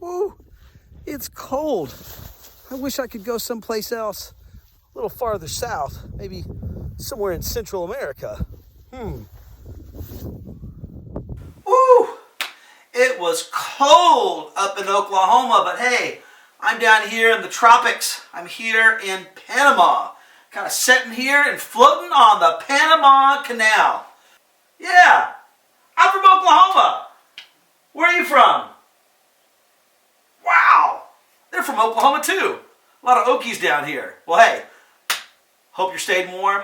Woo, it's cold. I wish I could go someplace else, a little farther south, maybe somewhere in Central America. Woo, it was cold up in Oklahoma, but hey, I'm down here in the tropics. I'm here in Panama, kind of sitting here and floating on the Panama Canal. Yeah, I'm from Oklahoma. Where are you from? Wow, they're from Oklahoma too. A lot of Okies down here. Well, hey, hope you're staying warm,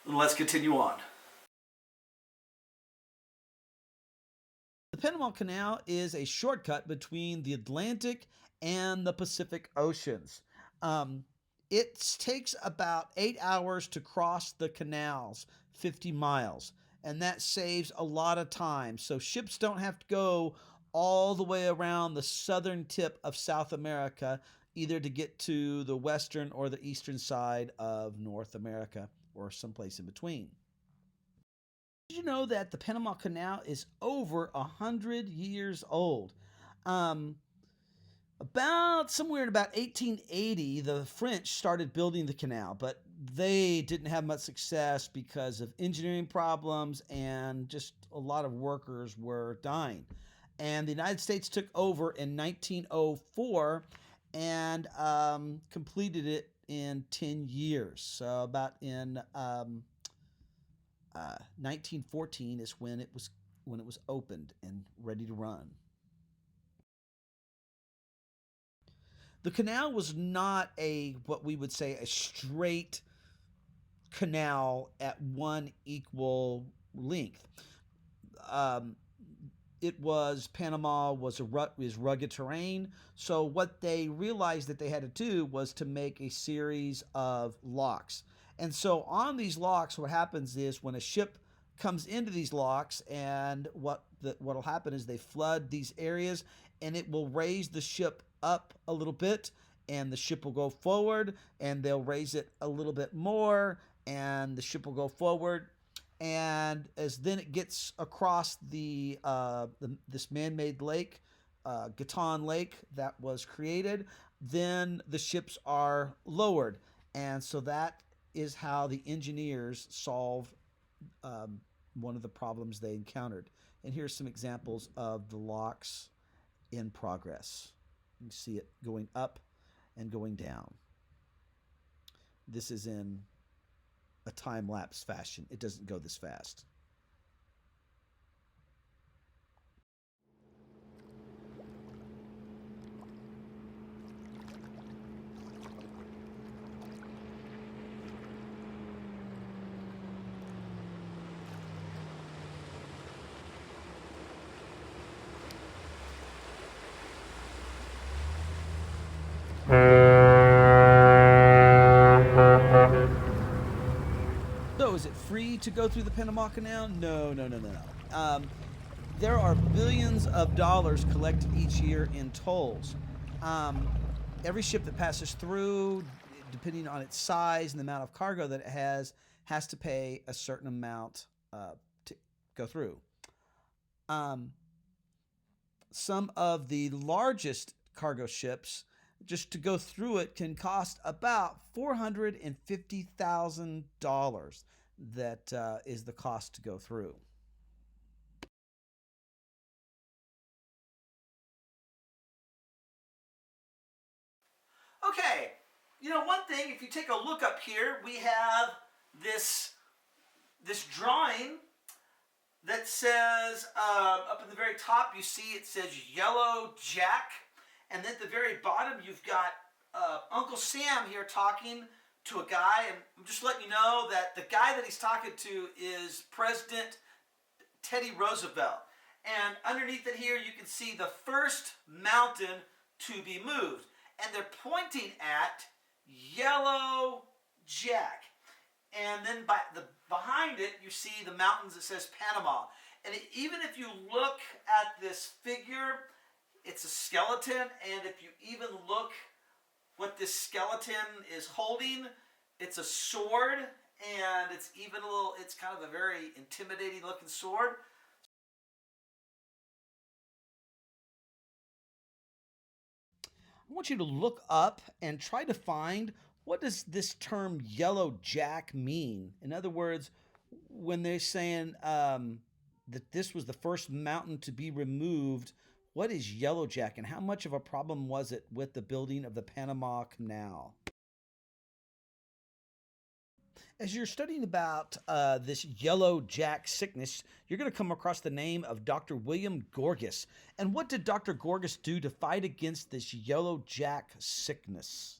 and let's continue on. The Panama Canal is a shortcut between the Atlantic and the Pacific Oceans. It takes about 8 hours to cross the canals, 50 miles, and that saves a lot of time. So ships don't have to go all the way around the southern tip of South America, either to get to the western or the eastern side of North America or someplace in between. Did you know that the Panama Canal is over 100 years old? Um, about somewhere in about 1880, the French started building the canal, but they didn't have much success because of engineering problems and just a lot of workers were dying. And the United States took over in 1904 and completed it in 10 years. So about in 1914 is when it was opened and ready to run. The canal was not what we would say a straight canal at one equal length. Um, Panama was rugged terrain. So what they realized that they had to do was to make a series of locks. And so on these locks, what happens is when a ship comes into these locks, and what'll happen is they flood these areas, and it will raise the ship up a little bit, and the ship will go forward, and they'll raise it a little bit more, and the ship will go forward. And as then it gets across this man-made lake, Gaton Lake, that was created, then the ships are lowered, and so that is how the engineers solve one of the problems they encountered. And here's some examples of the locks in progress. You can see it going up and going down. This is in a time-lapse fashion. It doesn't go this fast. So is it free to go through the Panama Canal? No. There are billions of dollars collected each year in tolls. Every ship that passes through, depending on its size and the amount of cargo that it has to pay a certain amount to go through. Some of the largest cargo ships, just to go through it, can cost about $450,000. That is the cost to go through. Okay, one thing, if you take a look up here, we have this drawing that says, up at the very top, you see it says Yellow Jack. And then at the very bottom, you've got Uncle Sam here talking to a guy. And I'm just letting you know that the guy that he's talking to is President Teddy Roosevelt. And underneath it here, you can see the first mountain to be moved. And they're pointing at Yellow Jack. And then behind it, you see the mountains that says Panama. And even if you look at this figure, it's a skeleton, and if you even look what this skeleton is holding, it's a sword, and it's kind of a very intimidating looking sword. I want you to look up and try to find what does this term yellow jack mean? In other words, when they're saying that this was the first mountain to be removed, what is yellow jack and how much of a problem was it with the building of the Panama Canal? As you're studying about this yellow jack sickness, you're going to come across the name of Dr. William Gorgas. And what did Dr. Gorgas do to fight against this yellow jack sickness?